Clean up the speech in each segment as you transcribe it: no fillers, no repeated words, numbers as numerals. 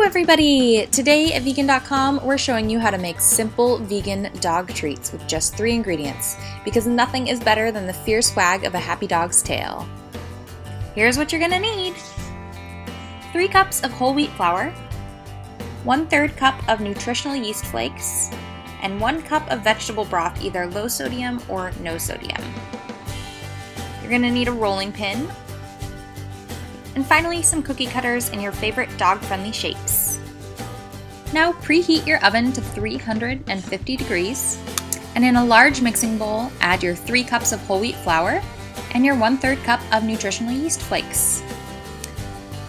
everybody! Today at vegan.com we're showing you how to make simple vegan dog treats with just 3 ingredients, because nothing is better than the fierce wag of a happy dog's tail. Here's what you're gonna need. 3 cups of whole wheat flour, 1/3 cup of nutritional yeast flakes, and 1 cup of vegetable broth, either low sodium or no sodium. You're gonna need a rolling pin, and finally some cookie cutters in your favorite dog-friendly shapes. Now preheat your oven to 350 degrees, and in a large mixing bowl add your 3 cups of whole wheat flour and your 1/3 cup of nutritional yeast flakes.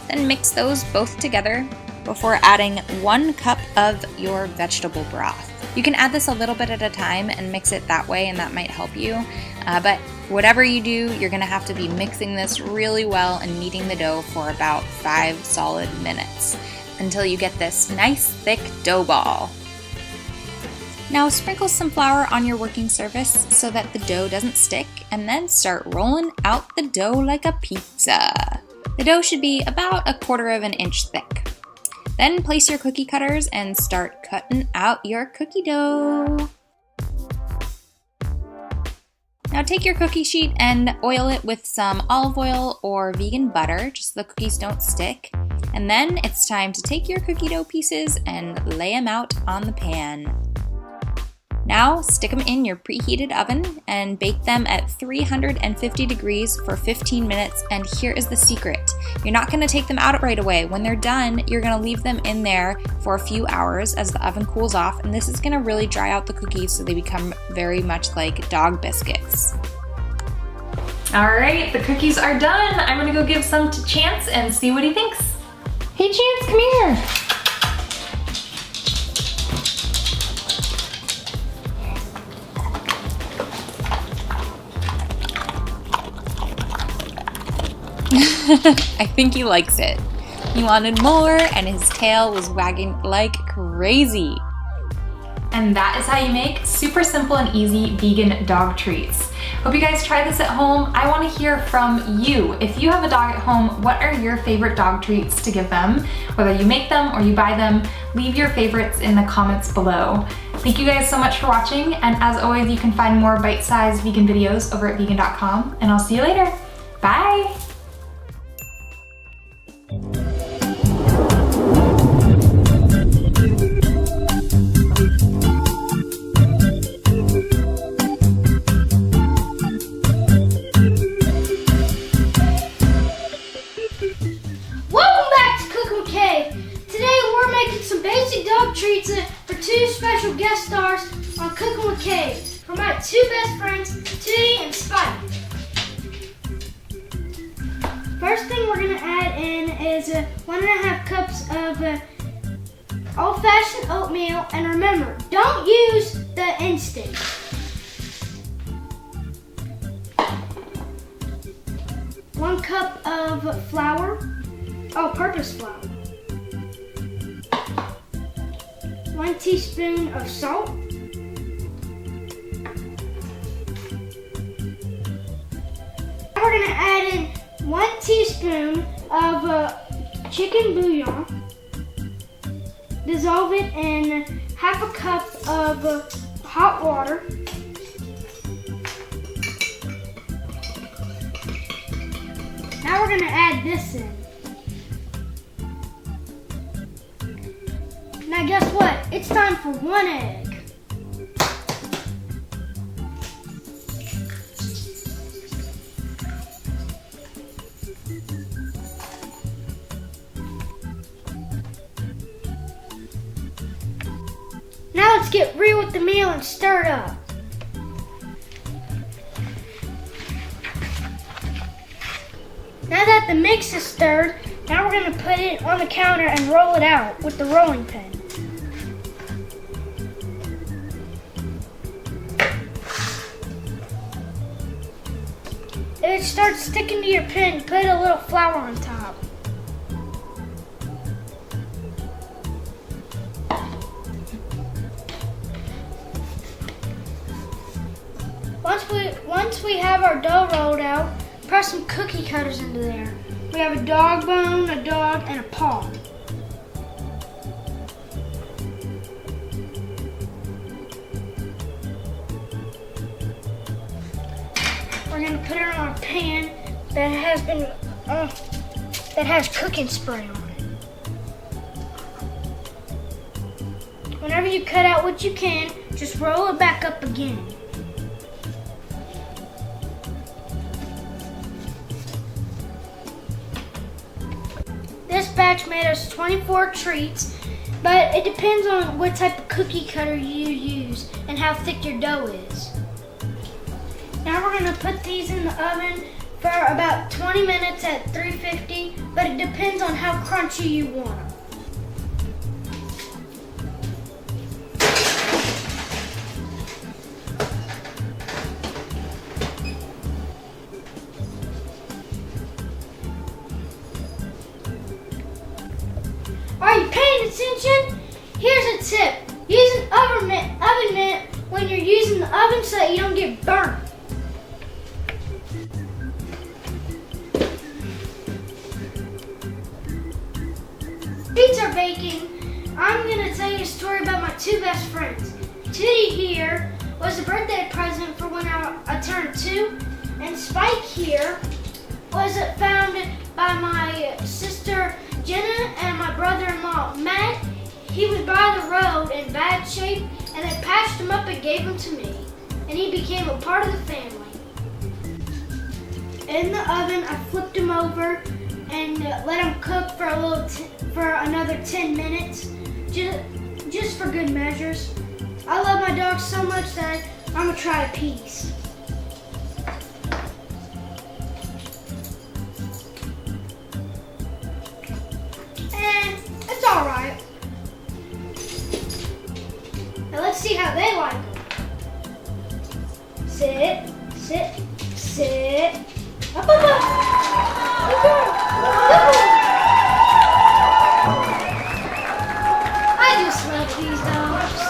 Then mix those both together before adding 1 cup of your vegetable broth. You can add this a little bit at a time and mix it that way, and that might help you, but whatever you do, you're going to have to be mixing this really well and kneading the dough for about 5 solid minutes until you get this nice thick dough ball. Now sprinkle some flour on your working surface so that the dough doesn't stick, and then start rolling out the dough like a pizza. The dough should be about 1/4 of an inch thick. Then place your cookie cutters and start cutting out your cookie dough. Now take your cookie sheet and oil it with some olive oil or vegan butter, just so the cookies don't stick. And then it's time to take your cookie dough pieces and lay them out on the pan. Now stick them in your preheated oven and bake them at 350 degrees for 15 minutes, and here is the secret. You're not going to take them out right away. When they're done, you're going to leave them in there for a few hours as the oven cools off, and this is going to really dry out the cookies so they become very much like dog biscuits. Alright, the cookies are done. I'm going to go give some to Chance and see what he thinks. Hey Chance, come here! I think he likes it. He wanted more and his tail was wagging like crazy. And that is how you make super simple and easy vegan dog treats. Hope you guys try this at home. I want to hear from you. If you have a dog at home, what are your favorite dog treats to give them? Whether you make them or you buy them, leave your favorites in the comments below. Thank you guys so much for watching, and as always, you can find more bite-sized vegan videos over at vegan.com, and I'll see you later. Bye! Treats for 2 special guest stars on Cooking with Kay, for my 2 best friends, Tootie and Spike. First thing we're going to add in is 1.5 cups of old-fashioned oatmeal, and remember, don't use the instant. One cup of flour, all-purpose flour. 1 teaspoon of salt. Now we're going to add in 1 teaspoon of chicken bouillon. Dissolve it in 1/2 cup of hot water. Now we're going to add this in. Now guess what? It's time for 1 egg. Now let's get real with the meal and stir it up. Now that the mix is stirred, now we're going to put it on the counter and roll it out with the rolling pin. If it starts sticking to your pin, put a little flour on top. Once we have our dough rolled out, press some cookie cutters into there. We have a dog bone, a dog, and a paw. that has cooking spray on it. Whenever you cut out what you can, just roll it back up again. This batch made us 24 treats, but it depends on what type of cookie cutter you use and how thick your dough is. Now we're going to put these in the oven for about 20 minutes at 350, but it depends on how crunchy you want them. Are you paying attention? Here's a tip. Use an oven mitt when you're using the oven so that you don't get burnt. Treats are baking. I'm going to tell you a story about my two best friends. Tootie here was a birthday present for when I turned 2, and Spike here was founded by my sister Jenna and my brother-in-law Matt. He was by the road in bad shape, and they patched him up and gave him to me, and he became a part of the family. In the oven, I flipped him over and let him cook for for another 10 minutes, just for good measures. I love my dog so much that I'm gonna try a piece. It's all right. Now let's see how they like them. Sit, sit, sit. Up, up, up. Good girl. Good boy. I just love these dogs.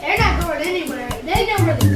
They're not going anywhere. They know where the